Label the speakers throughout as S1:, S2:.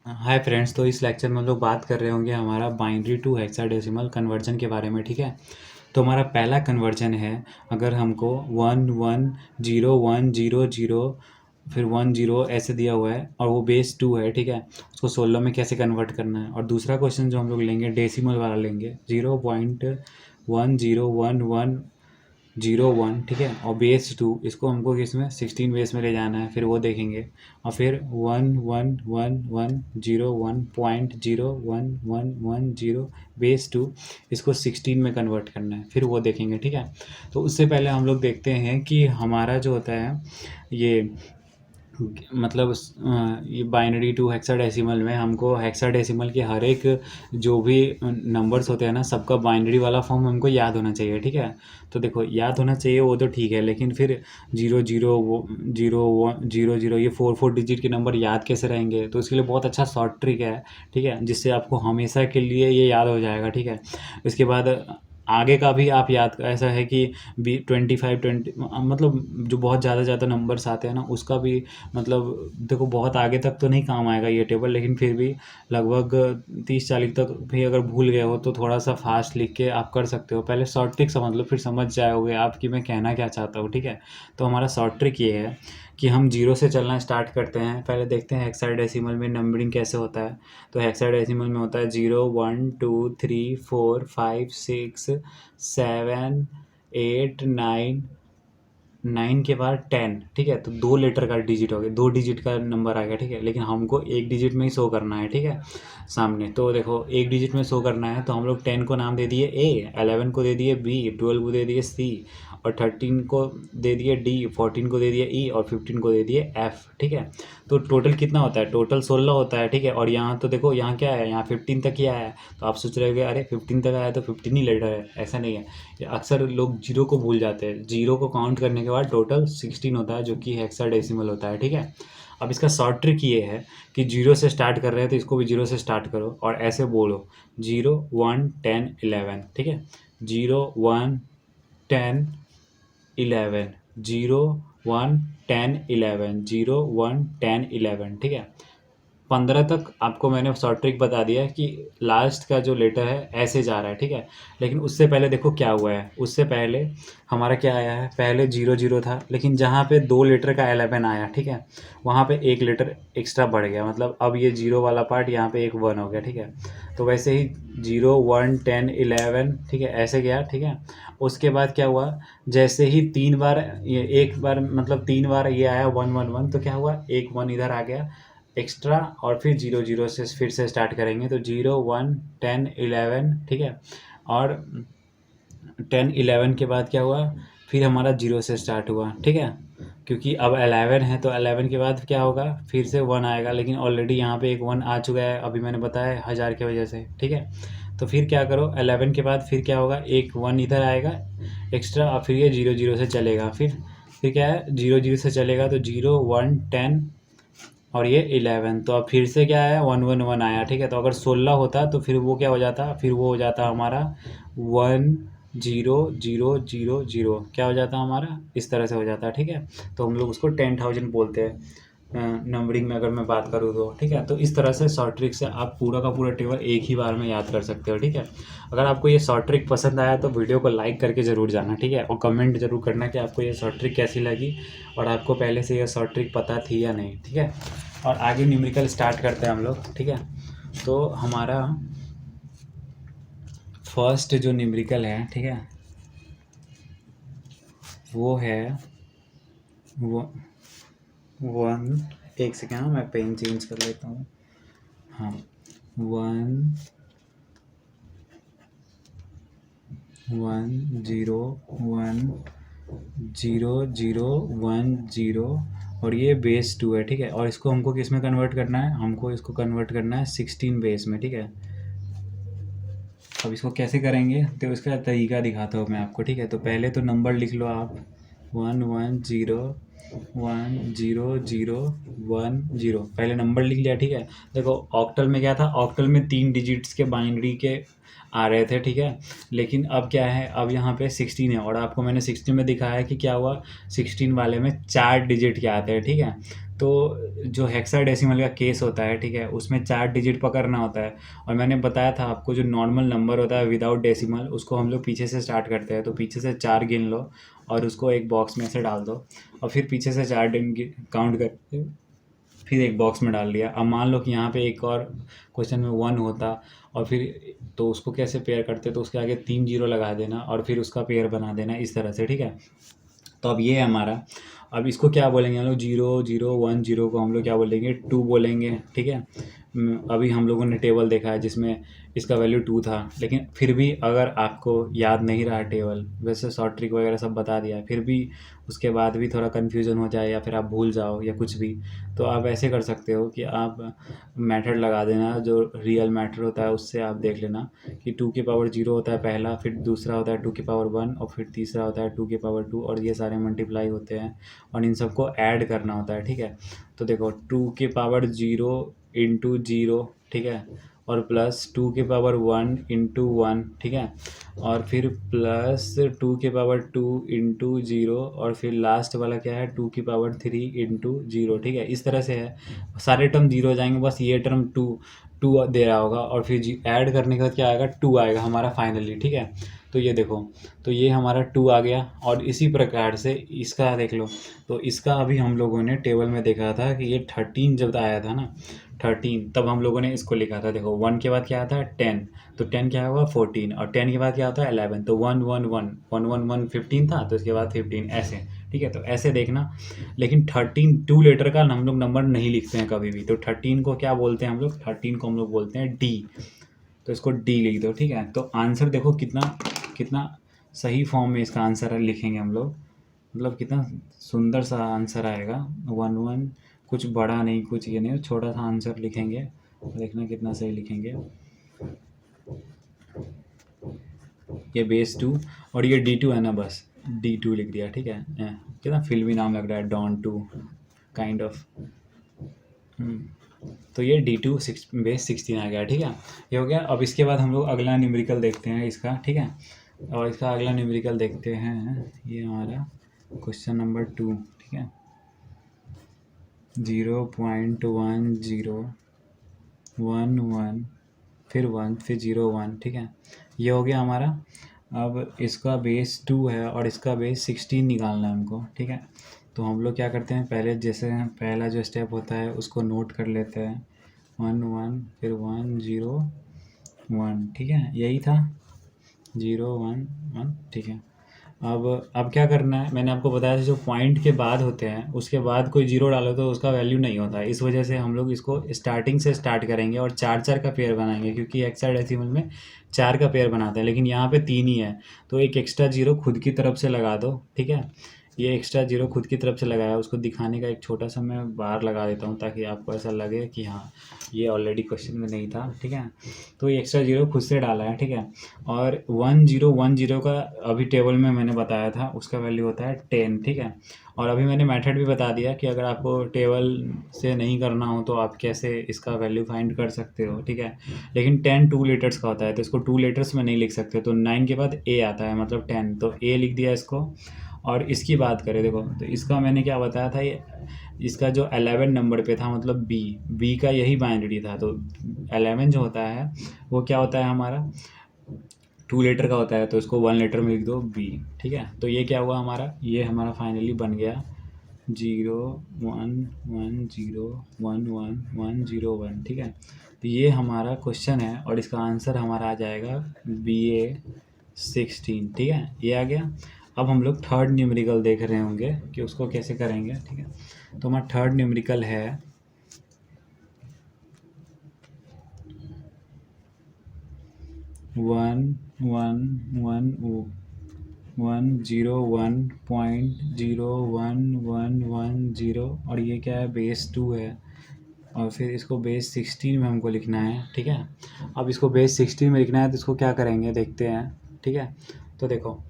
S1: Hi friends, तो इस lecture में हम लोग बात कर रहे होंगे हमारा बाइनरी टू हेक्साडेसिमल कन्वर्जन के बारे में। ठीक है, तो हमारा पहला कन्वर्जन है, अगर हमको 1 1 0 1 0 0 फिर 1 0 ऐसे दिया हुआ है और वो बेस 2 है। ठीक है, उसको 16 में कैसे कन्वर्ट करना है। और दूसरा क्वेश्चन जो हम लोग लेंगे डेसिमल वाला लेंगे, 0.101101। ठीक है, और बेस 2 इसको हमको किसमें 16 बेस में ले जाना है, फिर वो देखेंगे। और फिर 1 1 1 1 0 1.01111 बेस 2 इसको 16 में कन्वर्ट करना है, फिर वो देखेंगे। ठीक है, तो उससे पहले हम लोग देखते हैं कि हमारा जो होता है ये मतलब ये बाइनरी टू हेक्साडेसिमल में हमको हेक्साडेसिमल के हर एक जो भी नंबर्स होते हैं ना, सबका बाइनरी वाला फॉर्म हमको याद होना चाहिए। ठीक है, तो देखो याद होना चाहिए वो तो ठीक है, लेकिन फिर 0 0 0 1 0 0 ये 4 डिजिट के नंबर याद कैसे रहेंगे। तो इसके लिए बहुत अच्छा शॉर्ट ट्रिक है। ठीक है, जिससे आपको हमेशा के लिए ये याद हो जाएगा। ठीक है, इसके बाद आगे का भी आप याद, ऐसा है कि 25 20 मतलब जो बहुत ज़्यादा नंबर्स आते हैं ना, उसका भी मतलब देखो बहुत आगे तक तो नहीं काम आएगा ये टेबल, लेकिन फिर भी लगभग 30 40 तक भी अगर भूल गए हो तो थोड़ा सा फास्ट लिख के आप कर सकते हो। पहले शॉर्ट ट्रिक समझ लो, फिर समझ जाओगे आप कि मैं कहना क्या चाहता हूँ। ठीक है, तो हमारा शॉर्ट ट्रिक ये है कि हम 0 से चलना स्टार्ट करते हैं। पहले देखते हैं हेक्साडेसिमल में नंबरिंग कैसे होता है। तो हेक्साडेसिमल में होता है 0 1 2 3 4 5 6 7 8 9 9 के बाद 10। ठीक है, तो 2 लेटर का डिजिट हो गया, 2 डिजिट का नंबर आ गया। ठीक है, लेकिन हमको एक डिजिट में ही शो करना है। ठीक है, सामने तो देखो एक डिजिट में शो करना है, तो हम लोग 10 को नाम दे दिए ए, 11 को दे दिए बी, 12 को दे दिए सी, और 13 को दे दिए डी, 14 को दे दिए ई, और 15 को दे दिए एफ। ठीक है, तो टोटल कितना होता है, टोटल 16 होता है। ठीक है, और यहाँ तो देखो यहाँ क्या है, यहाँ 15 तक ही आया है। तो आप सोच रहे हो अरे 15 तक आया तो 15 ही लेटर है, ऐसा नहीं है। अक्सर लोग 0 को भूल जाते हैं। 0 को काउंट करने के बाद टोटल 16 होता है, जो कि हेक्साडेसिमल होता है। ठीक है, अब इसका शॉर्ट ट्रिक ये है कि 0 से स्टार्ट कर रहे हैं तो इसको भी 0 से स्टार्ट करो और ऐसे बोलो 0 1 10 11। ठीक है, 0 1 10 11 0 1 10 11 0 1 10 11। ठीक है, 15 तक आपको मैंने शॉर्ट ट्रिक बता दिया कि लास्ट का जो लेटर है ऐसे जा रहा है। ठीक है, लेकिन उससे पहले देखो क्या हुआ है। उससे पहले हमारा क्या आया है, पहले 0 0 था, लेकिन जहाँ पे 2 लेटर का 11 आया, ठीक है, वहाँ पे एक लेटर एक्स्ट्रा बढ़ गया। मतलब अब ये 0 वाला पार्ट यहाँ पे एक 1 हो गया। ठीक है, तो वैसे ही 0 1 10 11। ठीक है, ऐसे गया। ठीक है, उसके बाद क्या हुआ, जैसे ही 3 बार ये एक बार मतलब 3 बार ये आया 1 1 1, तो क्या हुआ, एक 1 इधर आ गया एक्स्ट्रा, और फिर 0 0 से फिर से स्टार्ट करेंगे। तो 0 1 10 11। ठीक है, और 10 11 के बाद क्या हुआ, फिर हमारा 0 से स्टार्ट हुआ। ठीक है, क्योंकि अब 11 है तो 11 के बाद क्या होगा, फिर से 1 आएगा, लेकिन ऑलरेडी यहाँ पे एक 1 आ चुका है, अभी मैंने बताया 1000 की वजह से। ठीक है, तो फिर क्या करो, 11 के बाद फिर क्या होगा, एक 1 इधर आएगा एक्स्ट्रा, और फिर ये 0 0 से चलेगा। फिर क्या है, 0 0 से चलेगा तो 0 1 10 और ये 11। तो अब फिर से क्या आया, 1 1 1 आया। ठीक है, तो अगर 16 होता तो फिर वो क्या हो जाता, फिर वो हो जाता हमारा 1 0 0 0 0, क्या हो जाता हमारा, इस तरह से हो जाता है। ठीक है, तो हम लोग उसको 10,000 बोलते हैं नंबरिंग में, अगर मैं बात करूँ तो। ठीक है, तो इस तरह से शॉर्ट ट्रिक से आप पूरा का पूरा टेबल एक ही बार में याद कर सकते हो। ठीक है, अगर आपको ये शॉर्ट ट्रिक पसंद आया तो वीडियो को लाइक करके ज़रूर जाना। ठीक है, और कमेंट जरूर करना कि आपको ये शॉर्ट ट्रिक कैसी लगी और आपको पहले से ये शॉर्ट ट्रिक पता थी या नहीं। ठीक है, और आगे न्यूमेरिकल स्टार्ट करते हैं हम लोग। ठीक है, तो हमारा फर्स्ट जो न्यूमेरिकल है, ठीक है, वो है वो 1, एक सेकेंड मैं पेन चेंज कर लेता हूँ। हाँ, 1 1 0 1 0 0 1 0, और ये बेस 2 है। ठीक है, और इसको हमको किस में कन्वर्ट करना है, हमको इसको कन्वर्ट करना है 16 बेस में। ठीक है, अब इसको कैसे करेंगे तो इसका तरीका दिखाता हूँ मैं आपको। ठीक है, तो पहले तो नंबर लिख लो आप, 1 1 0 1 0 0 1 0, पहले नंबर लिख लिया। ठीक है, देखो ऑक्टल में क्या था, ऑक्टल में 3 डिजिट्स के बाइनरी के आ रहे थे। ठीक है, लेकिन अब क्या है, अब यहाँ पे 16 है, और आपको मैंने 16 में दिखाया कि क्या हुआ, 16 वाले में 4 डिजिट के आते हैं। ठीक है, तो जो हेक्साडेसिमल का केस होता है, ठीक है, उसमें 4 डिजिट पकड़ना होता है। और मैंने बताया था आपको जो नॉर्मल नंबर होता है विदाउट डेसिमल, उसको हम लोग पीछे से स्टार्ट करते हैं। तो पीछे से 4 गिन लो और उसको एक बॉक्स में से डाल दो, और फिर पीछे से 4 काउंट करके फिर एक बॉक्स में डाल दिया। अब मान लो कि यहाँ पे एक और क्वेश्चन में 1 होता, और फिर तो उसको कैसे पेयर करते, तो उसके आगे 3 जीरो लगा देना और फिर उसका पेयर बना देना इस तरह से, ठीक है। तो अब ये है हमारा। अब इसको क्या बोलेंगे हम लोग, 0 0 1 0 को हम लोग क्या बोलेंगे, 2 बोलेंगे, ठीक है। अभी हम लोगों ने टेबल देखा है जिसमें इसका वैल्यू 2 था, लेकिन फिर भी अगर आपको याद नहीं रहा टेबल, वैसे शॉर्ट ट्रिक वगैरह सब बता दिया है, फिर भी उसके बाद भी थोड़ा कन्फ्यूज़न हो जाए या फिर आप भूल जाओ या कुछ भी, तो आप ऐसे कर सकते हो कि आप मेथड लगा देना, जो रियल मैटर होता है उससे आप देख लेना कि 2 की पावर 0 होता है पहला, फिर दूसरा होता है 2 की पावर 1, और फिर तीसरा होता है 2 की पावर 2, और ये सारे मल्टीप्लाई होते हैं और इन सबको ऐड करना होता है, ठीक है। तो देखो 2 की पावर 0 इंटू 0, ठीक है, और प्लस 2 की पावर 1 इंटू 1, ठीक है, और फिर प्लस 2 की पावर 2 इंटू 0, और फिर लास्ट वाला क्या है, 2 की पावर 3 इंटू 0, ठीक है। इस तरह से है, सारे टर्म जीरो हो जाएंगे, बस ये टर्म टू टू दे रहा होगा, और फिर ऐड करने के बाद क्या आएगा, 2 आएगा हमारा फाइनली, ठीक है। तो ये देखो, तो ये हमारा 2 आ गया। और इसी प्रकार से इसका देख लो, तो इसका अभी हम लोगों ने टेबल में देखा था कि ये 13 जब आया था ना, 13, तब हम लोगों ने इसको लिखा था। देखो 1 के बाद क्या आता है, 10, तो 10 क्या होगा, 14, और 10 के बाद क्या होता है, 11, तो 1 1 1 1 1 1 15 था, तो इसके बाद 15 ऐसे, ठीक है। तो ऐसे देखना। लेकिन 13 2 लेटर का हम लोग नंबर नहीं लिखते हैं कभी भी। तो 13 को क्या बोलते हैं हम लोग, 13 को हम लोग बोलते हैं डी। तो इसको डी लिख दो, ठीक है। तो आंसर देखो कितना कितना सही फॉर्म में इसका आंसर लिखेंगे हम लोग, मतलब कितना सुंदर सा आंसर आएगा। 1 1, कुछ बड़ा नहीं, कुछ ये नहीं, छोटा सा आंसर लिखेंगे, देखना कितना सही लिखेंगे। ये बेस 2, और ये D2 है ना, बस D2 लिख दिया, ठीक है। कितना फिल्मी नाम लग रहा है, डॉन 2 काइंड ऑफ। तो ये D2 बेस 16 आ गया, ठीक है। ये हो गया। अब इसके बाद हम लोग अगला न्यूमेरिकल देखते हैं इसका, ठीक है। और इसका अगला न्यूमेरिकल देखते हैं, ये हमारा क्वेश्चन नंबर 2, ठीक है। 0.1011, फिर 1, फिर 0 1, ठीक है। ये हो गया हमारा। अब इसका बेस 2 है और इसका बेस 16 निकालना है हमको, ठीक है। तो हम लोग क्या करते हैं, पहले जैसे पहला जो स्टेप होता है उसको नोट कर लेते हैं, 1 1, फिर 1 0 1, ठीक है, यही था, 0 1 1, ठीक है। अब क्या करना है, मैंने आपको बताया था जो पॉइंट के बाद होते हैं उसके बाद कोई जीरो डालो तो उसका वैल्यू नहीं होता है। इस वजह से हम लोग इसको स्टार्टिंग से स्टार्ट करेंगे और 4 4 का पेयर बनाएंगे, क्योंकि हेक्साडेसिमल में 4 का पेयर बनाते हैं, लेकिन यहाँ पे 3 ही है। तो एक एक्स्ट्रा जीरो खुद की तरफ से लगा दो, ठीक है। ये एक्स्ट्रा जीरो खुद की तरफ से लगाया, उसको दिखाने का एक छोटा सा मैं बार लगा देता हूँ ताकि आपको ऐसा लगे कि हाँ ये ऑलरेडी क्वेश्चन में नहीं था, ठीक है। तो ये एक्स्ट्रा जीरो खुद से डाला है, ठीक है। और 1 0 1 0 का अभी टेबल में मैंने बताया था, उसका वैल्यू होता है 10, ठीक है। और अभी मैंने मेथड भी बता दिया कि अगर आपको टेबल से नहीं करना हो तो आप कैसे इसका वैल्यू फाइंड कर सकते हो, ठीक है। लेकिन 10 2 लेटर्स का होता है, तो इसको 2 लेटर्स में नहीं लिख सकते, तो 9 के बाद ए आता है, मतलब 10, तो ए लिख दिया इसको। और इसकी बात करें, देखो तो इसका मैंने क्या बताया था, ये इसका जो 11 नंबर पे था, मतलब बी का यही बाइनरी था। तो 11 जो होता है वो क्या होता है हमारा, 2 लेटर का होता है, तो इसको 1 लेटर में लिख दो बी, ठीक है। तो ये क्या हुआ हमारा, ये हमारा फाइनली बन गया 0 1 1 0 1 1 1 0 1, ठीक है। तो ये हमारा क्वेश्चन है और इसका आंसर हमारा आ जाएगा BA 16, ठीक है, ये आ गया। अब हम लोग थर्ड न्यूमेरिकल देख रहे होंगे कि उसको कैसे करेंगे, ठीक है। तो हमारा थर्ड न्यूमेरिकल है 1 1 1 101.0111110, और ये क्या है, बेस 2 है। और फिर इसको बेस 16 में हमको लिखना है, ठीक है। अब इसको बेस 16 में लिखना है तो इसको क्या करेंगे देखते हैं, ठीक है। तो देखो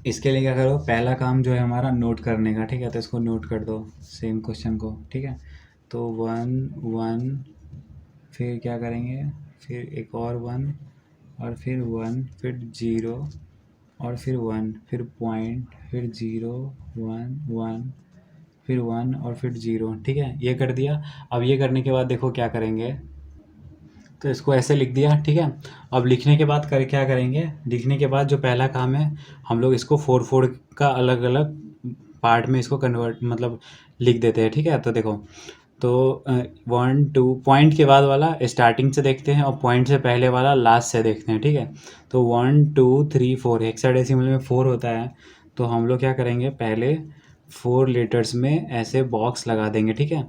S1: इसके लिए क्या करो, पहला काम जो है हमारा नोट करने का, ठीक है। तो इसको नोट कर दो सेम क्वेश्चन को, ठीक है। तो 1 1, फिर क्या करेंगे, फिर एक और 1, और फिर 1, फिर 0, और फिर 1, फिर पॉइंट, फिर 0 1 1, फिर 1 और फिर 0, ठीक है, ये कर दिया। अब ये करने के बाद देखो क्या करेंगे, तो इसको ऐसे लिख दिया, ठीक है। अब लिखने के बाद क्या करेंगे, लिखने के बाद जो पहला काम है, हम लोग इसको 4 का अलग अलग पार्ट में इसको कन्वर्ट मतलब लिख देते हैं, ठीक है। तो देखो, तो 1 2 पॉइंट के बाद वाला स्टार्टिंग से देखते हैं और पॉइंट से पहले वाला लास्ट से देखते हैं, ठीक है। तो 1 2 3 4 हेक्साडेसिमल में 4 होता है, तो हम लोग क्या करेंगे, पहले 4 लेटर्स में ऐसे बॉक्स लगा देंगे, ठीक है।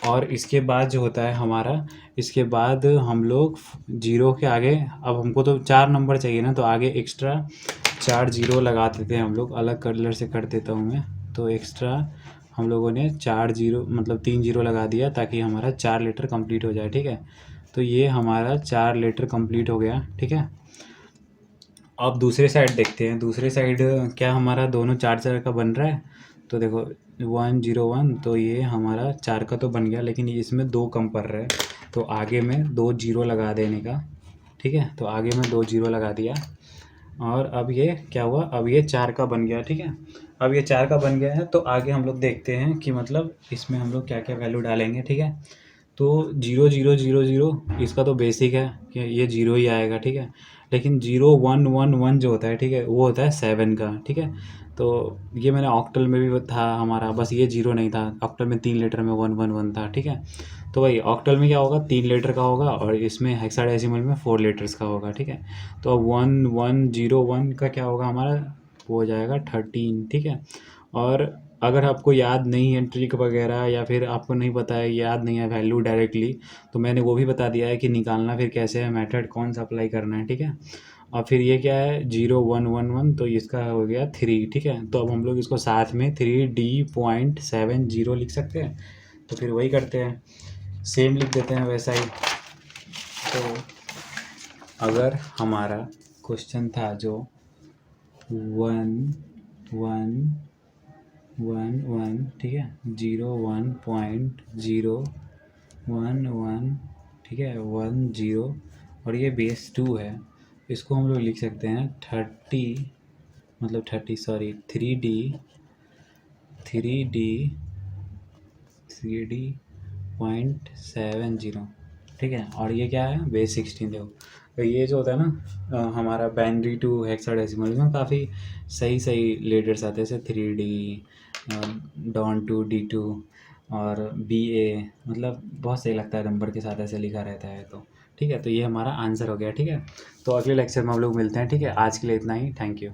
S1: और इसके बाद जो होता है हमारा, इसके बाद हम लोग 0 के आगे, अब हमको तो 4 नंबर चाहिए ना, तो आगे एक्स्ट्रा 4 0 लगा देते हैं हम लोग, अलग कलर से कर देता हूँ मैं। तो एक्स्ट्रा हम लोगों ने 4 0 मतलब 3 0 लगा दिया, ताकि हमारा 4 लेटर कंप्लीट हो जाए, ठीक है। तो ये हमारा 4 लेटर कंप्लीट हो गया, ठीक है। अब दूसरे साइड देखते हैं, दूसरे साइड क्या हमारा दोनों 4 4 का बन रहा है। तो देखो 1 0 1, तो ये हमारा 4 का तो बन गया, लेकिन इसमें 2 कम पड़ रहा है, तो आगे में 2 0 लगा देने का, ठीक है। तो आगे में 2 0 लगा दिया, और अब ये क्या हुआ, अब ये 4 का बन गया, ठीक है। अब ये 4 का बन गया है, तो आगे हम लोग देखते हैं कि मतलब इसमें हम लोग क्या क्या वैल्यू डालेंगे, ठीक है। तो 0 0 0 0 इसका तो बेसिक है कि ये 0 ही आएगा, ठीक है। लेकिन 0 1 1 1 जो होता है, ठीक है, वो होता है 7 का, ठीक है। तो ये मैंने ऑक्टल में भी था हमारा, बस ये 0 नहीं था, ऑक्टल में 3 लेटर में 1 1 1 था, ठीक है। तो भाई ऑक्टल में क्या होगा, 3 लेटर का होगा, और इसमें हेक्साडेसिमल में 4 लेटर्स का होगा, ठीक है। तो अब 1 1 0 1 का क्या होगा हमारा, वो हो जाएगा 13, ठीक है। और अगर आपको याद नहीं है ट्रिक वगैरह, या फिर आपको नहीं पता है, याद नहीं है वैल्यू डायरेक्टली, तो मैंने वो भी बता दिया है कि निकालना फिर कैसे है, मेथड कौन सा अप्लाई करना है, ठीक है। और फिर ये क्या है 0 1 1 1, तो इसका हो गया 3, ठीक है। तो अब हम लोग इसको साथ में 3D.70 लिख सकते हैं, तो फिर वही करते हैं, सेम लिख देते हैं वैसा ही। तो अगर हमारा क्वेश्चन था जो 1 1 1 1, ठीक है, 0 1.011, ठीक है, 1 0, और ये बेस 2 है, इसको हम लोग लिख सकते हैं 30 मतलब 30 सॉरी 3D.70, ठीक है। और ये क्या है, बेस 16 देखो। तो ये जो होता है ना हमारा बाइनरी टू हेक्साडेसिमल में काफ़ी सही सही लेटर्स आते हैं, जैसे 3D, डॉन टू D2 और BA, मतलब बहुत सही लगता है नंबर के साथ ऐसे लिखा रहता है। तो ठीक है, तो ये हमारा आंसर हो गया, ठीक है। तो अगले लेक्चर में हम लोग मिलते हैं, ठीक है। आज के लिए इतना ही, थैंक यू।